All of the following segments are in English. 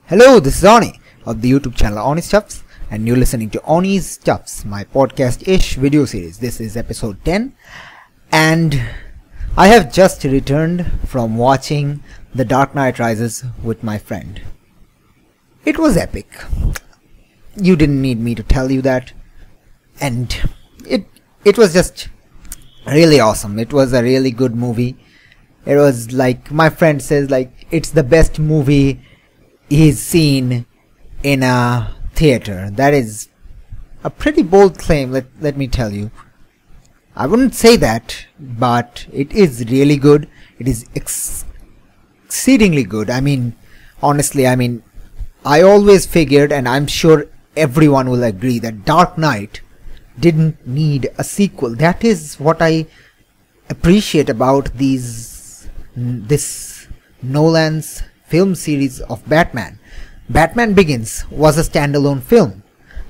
Hello, this is Ani of the YouTube channel Anistuffs, and you're listening to Anistuffs, my podcast-ish video series. This is episode 10, and I have just returned from watching The Dark Knight Rises with my friend. It was epic. You didn't need me to tell you that, and it was just really awesome. It was a really good movie. It was like my friend says, like it's the best movie he's seen in a theater. That is a pretty bold claim, let me tell you. I wouldn't say that, but it is really good. It is exceedingly good. I mean, honestly, I always figured, and I'm sure everyone will agree, that Dark Knight didn't need a sequel. That is what I appreciate about this Nolan's film series of Batman. Batman Begins was a standalone film.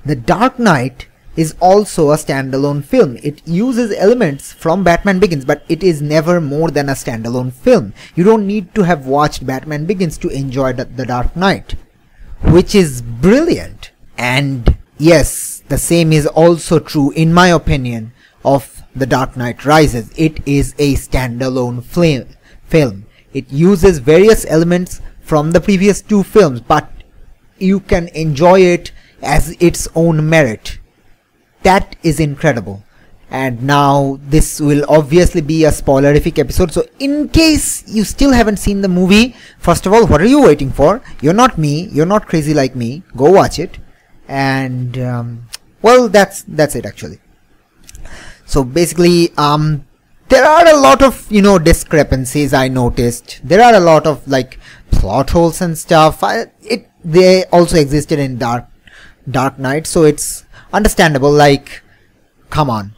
The Dark Knight is also a standalone film. It uses elements from Batman Begins, but it is never more than a standalone film. You don't need to have watched Batman Begins to enjoy the Dark Knight, which is brilliant. And yes, the same is also true, in my opinion, of The Dark Knight Rises. It is a standalone film. It uses various elements from the previous two films, but you can enjoy it as its own merit. That is incredible. And now this will obviously be a spoilerific episode, so in case you still haven't seen the movie, first of all, what are you waiting for? You're not me, you're not crazy like me. Go watch it. And well, that's it actually. So basically, there are a lot of, discrepancies I noticed. There are a lot of like plot holes and stuff. They also existed in Dark Knight, so it's understandable. Like, come on,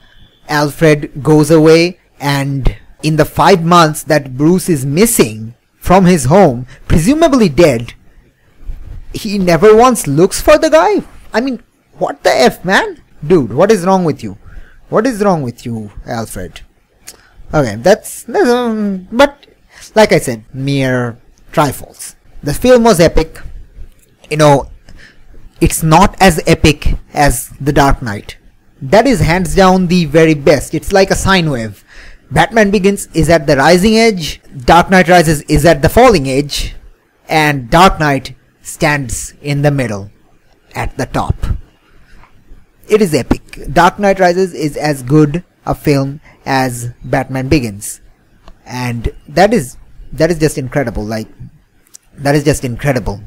Alfred goes away, and in the 5 months that Bruce is missing from his home, presumably dead, he never once looks for the guy. I mean, what the F, man? Dude, what is wrong with you? What is wrong with you, Alfred? Okay, that's but like I said, mere trifles. The film was epic. It's not as epic as The Dark Knight. That is hands down the very best. It's like a sine wave. Batman Begins is at the rising edge, Dark Knight Rises is at the falling edge, and Dark Knight stands in the middle, at the top. It is epic. Dark Knight Rises is as good a film as Batman Begins, and that is just incredible. Like, that is just incredible.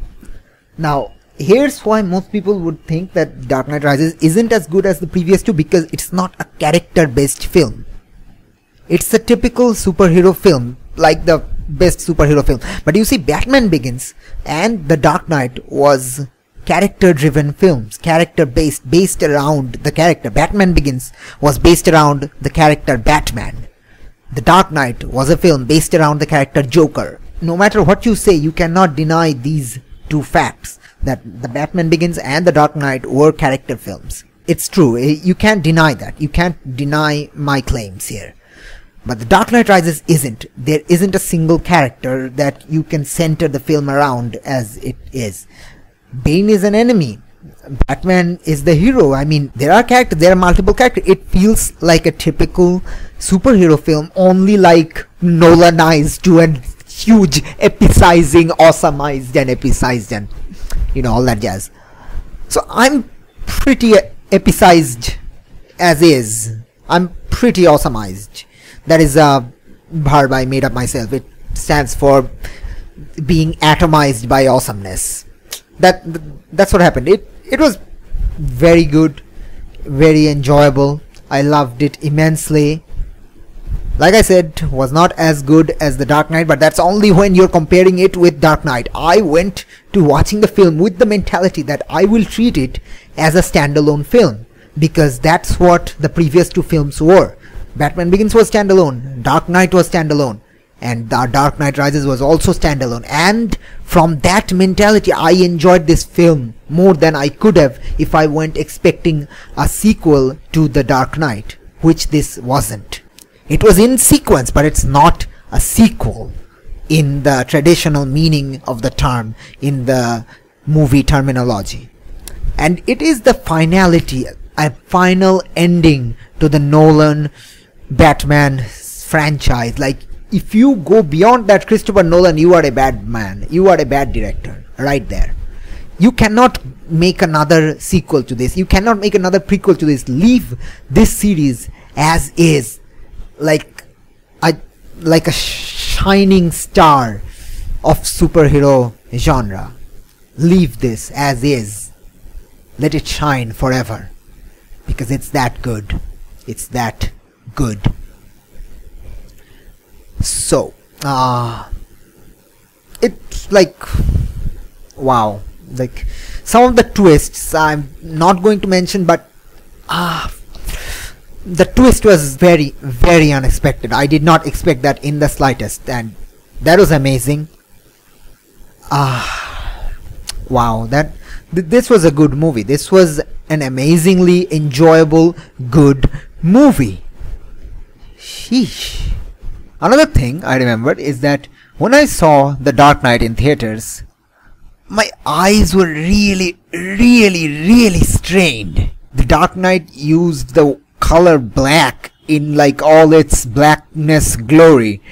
Now, here's why most people would think that Dark Knight Rises isn't as good as the previous two, because it's not a character-based film. It's a typical superhero film, like the best superhero film. But you see, Batman Begins and The Dark Knight was character-driven films, character-based, based around the character. Batman Begins was based around the character Batman. The Dark Knight was a film based around the character Joker. No matter what you say, you cannot deny these two facts, that the Batman Begins and The Dark Knight were character films. It's true, you can't deny that. You can't deny my claims here. But The Dark Knight Rises isn't. There isn't a single character that you can center the film around as it is. Bane is an enemy. Batman is the hero. I mean, there are multiple characters. It feels like a typical superhero film, only like Nolanized to a huge epicizing, awesomized and epicized and all that jazz. So I'm pretty epicized as is. I'm pretty awesomized. That is a verb I made up myself. It stands for being atomized by awesomeness. That's what happened. It was very good, very enjoyable. I loved it immensely. Like I said, was not as good as The Dark Knight, but that's only when you're comparing it with Dark Knight. I went to watching the film with the mentality that I will treat it as a standalone film, because that's what the previous two films were. Batman Begins was standalone, Dark Knight was standalone, and The Dark Knight Rises was also standalone. And from that mentality, I enjoyed this film more than I could have if I went expecting a sequel to The Dark Knight, which this wasn't. It was in sequence, but it's not a sequel. in the traditional meaning of the term, in the movie terminology. And it is the finality, a final ending to the Nolan Batman franchise. Like, if you go beyond that, Christopher Nolan, you are a bad man. You are a bad director. Right there. You cannot make another sequel to this. You cannot make another prequel to this. Leave this series as is. Like a shining star of superhero genre. Leave this as is. Let it shine forever. Because it's that good. It's that good. So, it's like, wow. Like, some of the twists I'm not going to mention, but the twist was very, very unexpected. I did not expect that in the slightest, and that was amazing. Wow, this was a good movie. This was an amazingly enjoyable, good movie. Sheesh. Another thing I remembered is that when I saw The Dark Knight in theaters, my eyes were really, really, really strained. The Dark Knight used the color black in like all its blackness glory.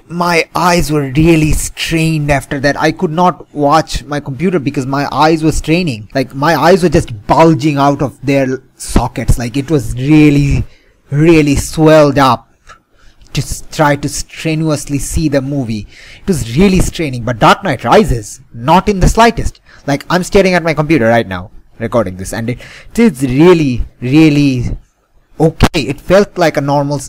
My eyes were really strained after that. I could not watch my computer because my eyes were straining. Like, my eyes were just bulging out of their sockets. Like, it was really, really swelled up to try to strenuously see the movie. It was really straining. But Dark Knight Rises, not in the slightest. Like, I'm staring at my computer right now recording this, and it is really, really okay. It felt like a normal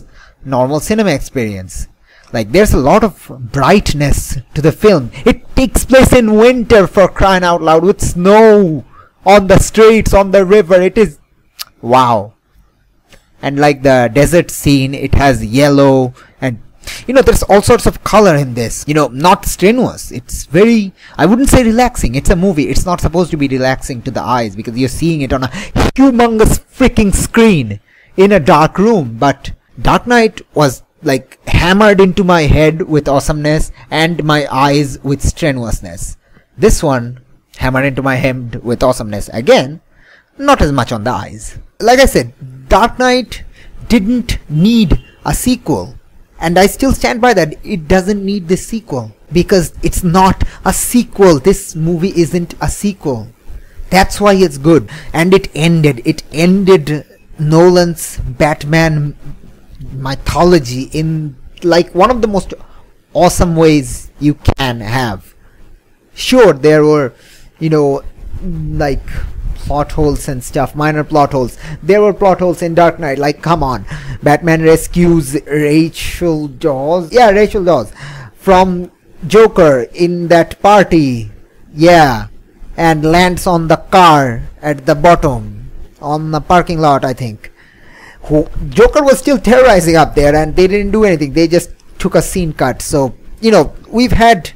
cinema experience. Like, there's a lot of brightness to the film. It takes place in winter, for crying out loud, with snow on the streets, on the river. It is wow. And like the desert scene, it has yellow, and there's all sorts of color in this. Not strenuous. It's very, I wouldn't say relaxing. It's a movie. It's not supposed to be relaxing to the eyes because you're seeing it on a humongous freaking screen in a dark room. But Dark Knight was like hammered into my head with awesomeness and my eyes with strenuousness. This one hammered into my head with awesomeness again, not as much on the eyes. Like I said, Dark Knight didn't need a sequel, and I still stand by that. It doesn't need this sequel because it's not a sequel. This movie isn't a sequel. That's why it's good. And it ended Nolan's Batman mythology in like one of the most awesome ways you can have. Sure, there were like plot holes and stuff, minor plot holes. There were plot holes in Dark Knight. Like, come on, Batman rescues Rachel Dawes from Joker in that party, and lands on the car at the bottom on the parking lot, I think. Joker was still terrorizing up there, and they didn't do anything. They just took a scene cut. So we've had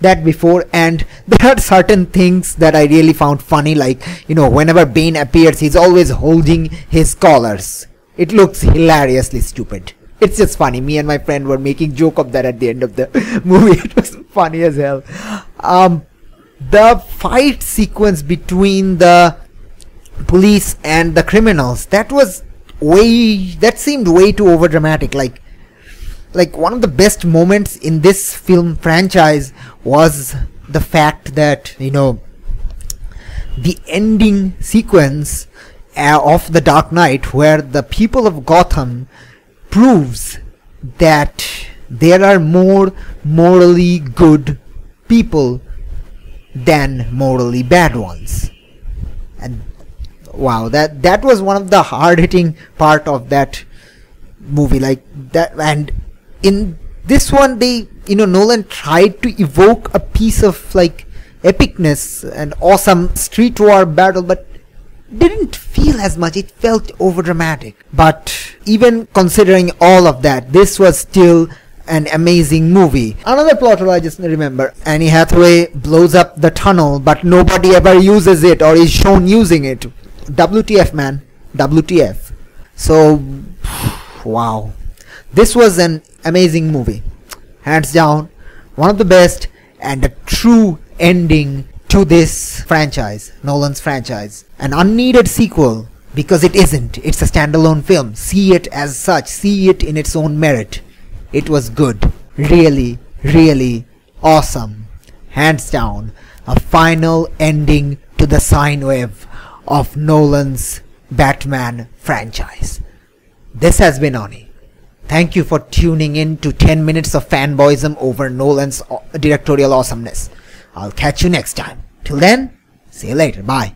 that before, and there are certain things that I really found funny, like whenever Bane appears, he's always holding his collars. It looks hilariously stupid. It's just funny. Me and my friend were making joke of that at the end of the movie. It was funny as hell. The fight sequence between the police and the criminals, that seemed way too overdramatic. Like one of the best moments in this film franchise was the fact that the ending sequence of The Dark Knight, where the people of Gotham proves that there are more morally good people than morally bad ones. And wow, that was one of the hard-hitting part of that movie. Like that, and in this one, Nolan tried to evoke a piece of like epicness and awesome street war battle, but didn't feel as much. It felt overdramatic. But even considering all of that, this was still an amazing movie. Another plot hole I just remember: Anne Hathaway blows up the tunnel, but nobody ever uses it or is shown using it. WTF, man. WTF. So, wow. This was an amazing movie. Hands down, one of the best, and a true ending to this franchise, Nolan's franchise. An unneeded sequel, because it isn't. It's a standalone film. See it as such. See it in its own merit. It was good. Really, really awesome. Hands down. A final ending to the sine wave of Nolan's Batman franchise. This has been Ani. Thank you for tuning in to 10 minutes of fanboyism over Nolan's directorial awesomeness. I'll catch you next time. Till then, see you later. Bye.